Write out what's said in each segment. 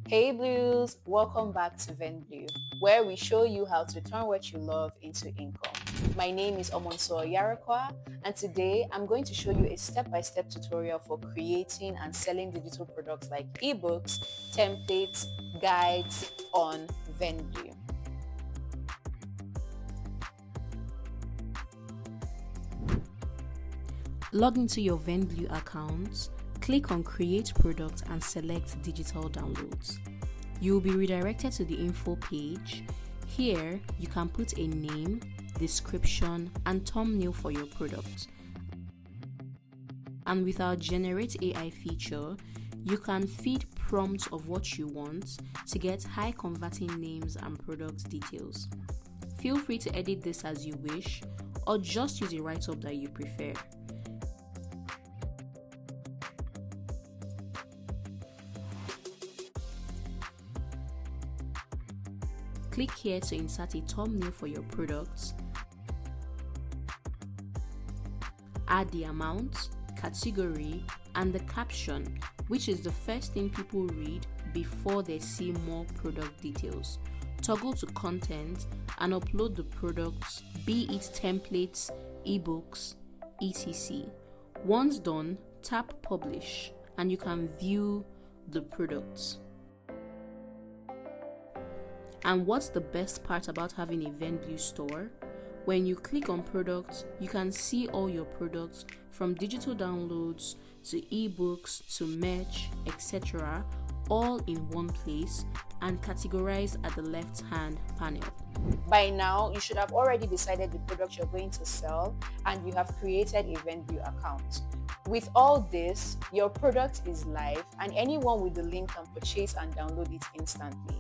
Hey Blues, welcome back to Vendblue, where we show you how to turn what you love into income. My name is Omonso Yarakwa, and today I'm going to show you a step-by-step tutorial for creating and selling digital products like ebooks, templates, guides on Vendblue. Log into your Vendblue account, click on Create Product and select Digital Downloads. You will be redirected to the info page. Here, you can put a name, description, and thumbnail for your product. And with our Generate AI feature, you can feed prompts of what you want to get high converting names and product details. Feel free to edit this as you wish, or just use a write-up that you prefer. Click here to insert a thumbnail for your products. Add the amount, category, and the caption, which is the first thing people read before they see more product details. Toggle to content and upload the products, be it templates, ebooks, etc. Once done, tap publish and you can view the products. And what's the best part about having a Vendblue store? When you click on products, you can see all your products from digital downloads to ebooks to merch, etc., all in one place and categorized at the left-hand panel. By now, you should have already decided the product you're going to sell and you have created a Vendblue account. With all this, your product is live and anyone with the link can purchase and download it instantly.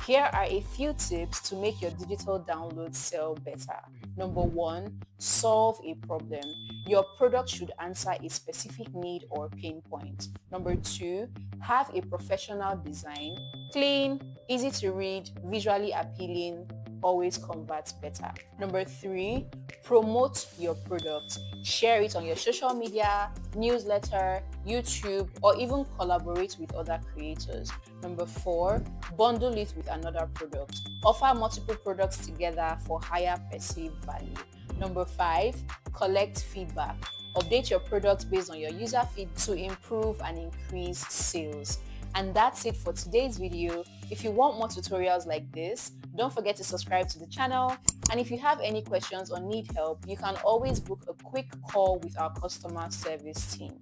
Here are a few tips to make your digital downloads sell better. Number 1, solve a problem. Your product should answer a specific need or pain point. Number 2, have a professional design. Clean, easy to read, visually appealing, always converts better. Number 3, promote your product. Share it on your social media, newsletter, YouTube, or even collaborate with other creators. Number 4, bundle it with another product. Offer multiple products together for higher perceived value. Number 5, collect feedback. Update your product based on your user feed to improve and increase sales. And that's it for today's video. If you want more tutorials like this, don't forget to subscribe to the channel. And if you have any questions or need help, you can always book a quick call with our customer service team.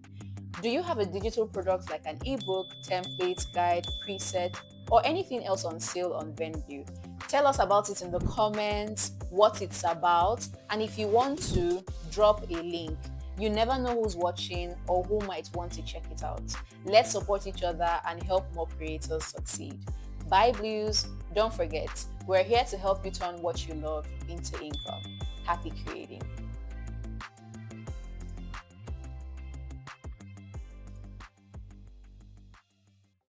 Do you have a digital product like an ebook, template, guide, preset, or anything else on sale on Vendblue? Tell us about it in the comments, what it's about, and if you want to, drop a link. You never know who's watching or who might want to check it out. Let's support each other and help more creators succeed. Bye Blues. Don't forget, we're here to help you turn what you love into income. Happy creating.